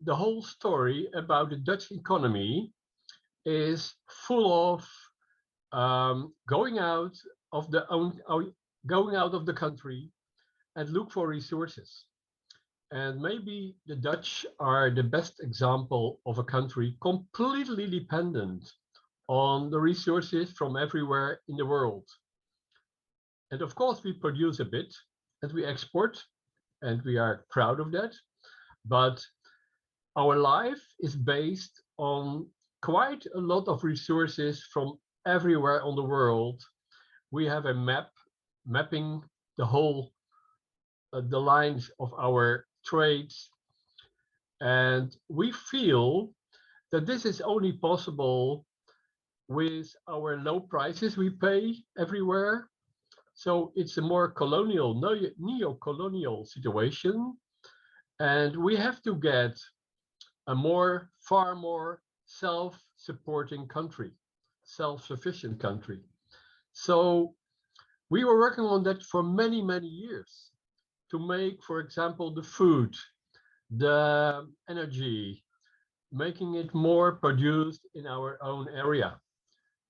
the whole story about the Dutch economy is full of going out of going out of the country and look for resources. And maybe the Dutch are the best example of a country completely dependent on the resources from everywhere in the world. And of course, we produce a bit and we export, and we are proud of that. But our life is based on quite a lot of resources from everywhere on the world. We have a map mapping the whole the lines of our trades, and we feel that this is only possible with our low prices we pay everywhere. So it's a more colonial, neo-colonial situation, and we have to get a far more self-supporting country, self-sufficient country. So we were working on that for many, many years to make, for example, the food, the energy, making it more produced in our own area.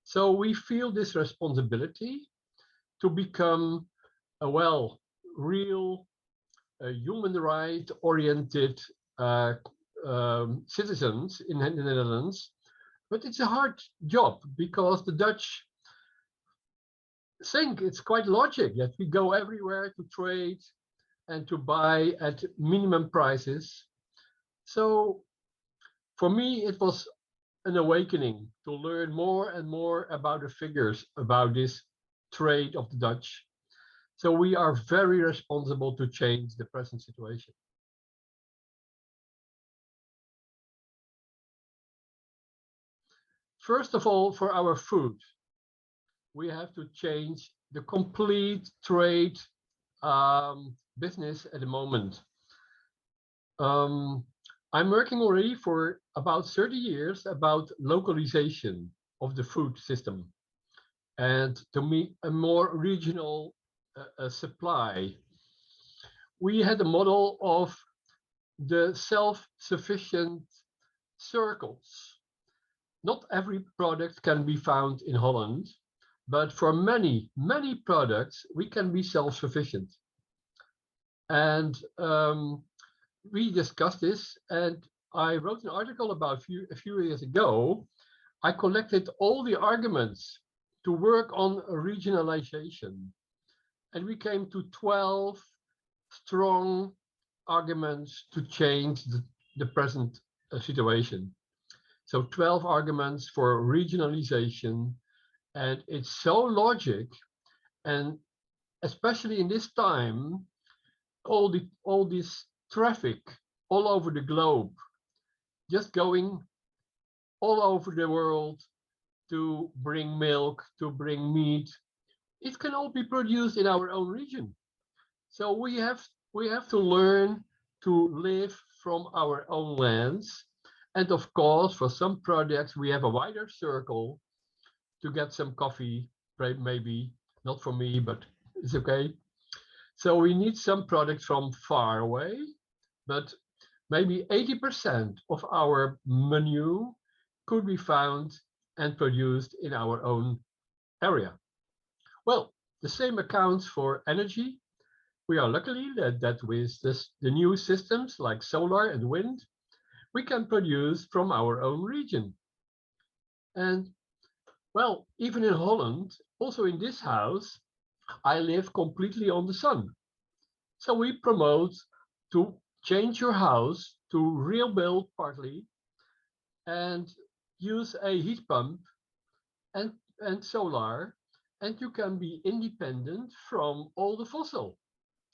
So we feel this responsibility to become a real human right oriented citizens in the Netherlands. But it's a hard job because the Dutch think it's quite logic that we go everywhere to trade and to buy at minimum prices. So for me, it was an awakening to learn more and more about the figures about this trade of the Dutch. So we are very responsible to change the present situation. First of all, for our food, we have to change the complete trade business at the moment. I'm working already for about 30 years about localization of the food system and to meet a more regional supply. We had a model of the self-sufficient circles. Not every product can be found in Holland, but for many, many products, we can be self-sufficient. And we discussed this, and I wrote an article about a few years ago. I collected all the arguments to work on regionalization, and we came to 12 strong arguments to change the present situation. So 12 arguments for regionalization, and it's so logic, and especially in this time, all this traffic all over the globe, just going all over the world to bring milk, to bring meat. It can all be produced in our own region. So we have to learn to live from our own lands. And of course, for some products, we have a wider circle to get some coffee, maybe not for me, but it's okay. So we need some products from far away, but maybe 80% of our menu could be found and produced in our own area. Well, the same accounts for energy. We are lucky that with the new systems like solar and wind, we can produce from our own region. And well, even in Holland, also in this house, I live completely on the sun. So we promote to change your house to real build partly and use a heat pump and solar, and you can be independent from all the fossil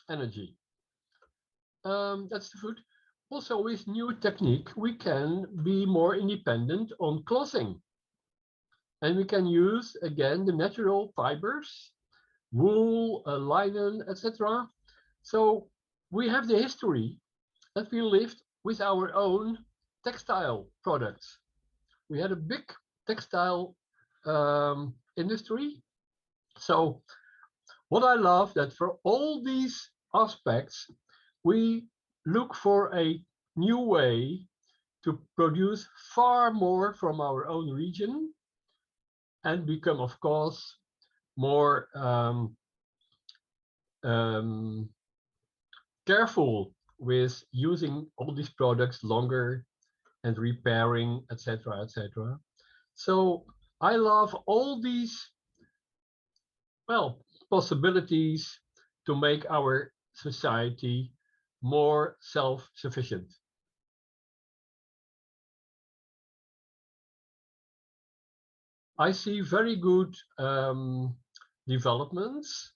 energy. That's the food. Also, with new technique, we can be more independent on clothing. And we can use, again, the natural fibers, wool, linen, etc. So we have the history that we lived with our own textile products. We had a big textile industry. So what I love that for all these aspects, we look for a new way to produce far more from our own region and become, of course, more um, careful with using all these products longer and repairing, etc., etc. So I love all these, well, possibilities to make our society more self-sufficient. I see very good developments.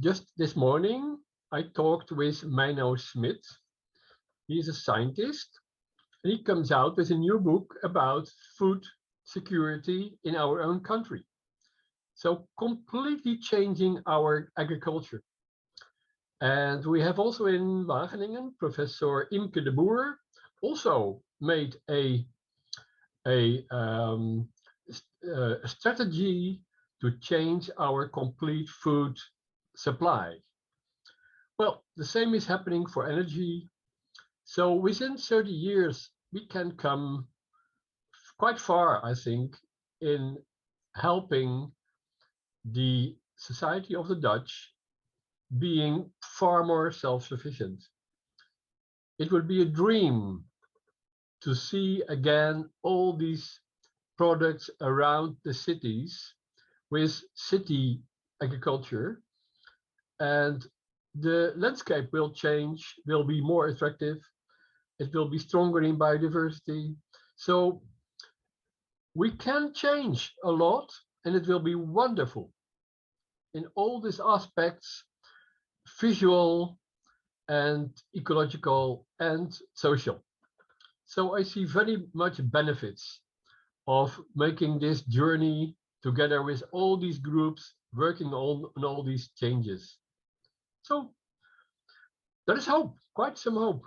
Just this morning, I talked with Mino Smith. He's a scientist, and he comes out with a new book about food security in our own country. So completely changing our agriculture. And we have also in Wageningen, Professor Imke de Boer also made a strategy to change our complete food supply. Well, the same is happening for energy. So within 30 years, we can come quite far, I think, in helping the society of the Dutch being far more self-sufficient. It would be a dream to see again all these products around the cities with city agriculture, and the landscape will change, will be more attractive, it will be stronger in biodiversity. So we can change a lot, and it will be wonderful in all these aspects, visual and ecological and social. So I see very much benefits of making this journey together with all these groups working on all these changes. So there is hope, quite some hope.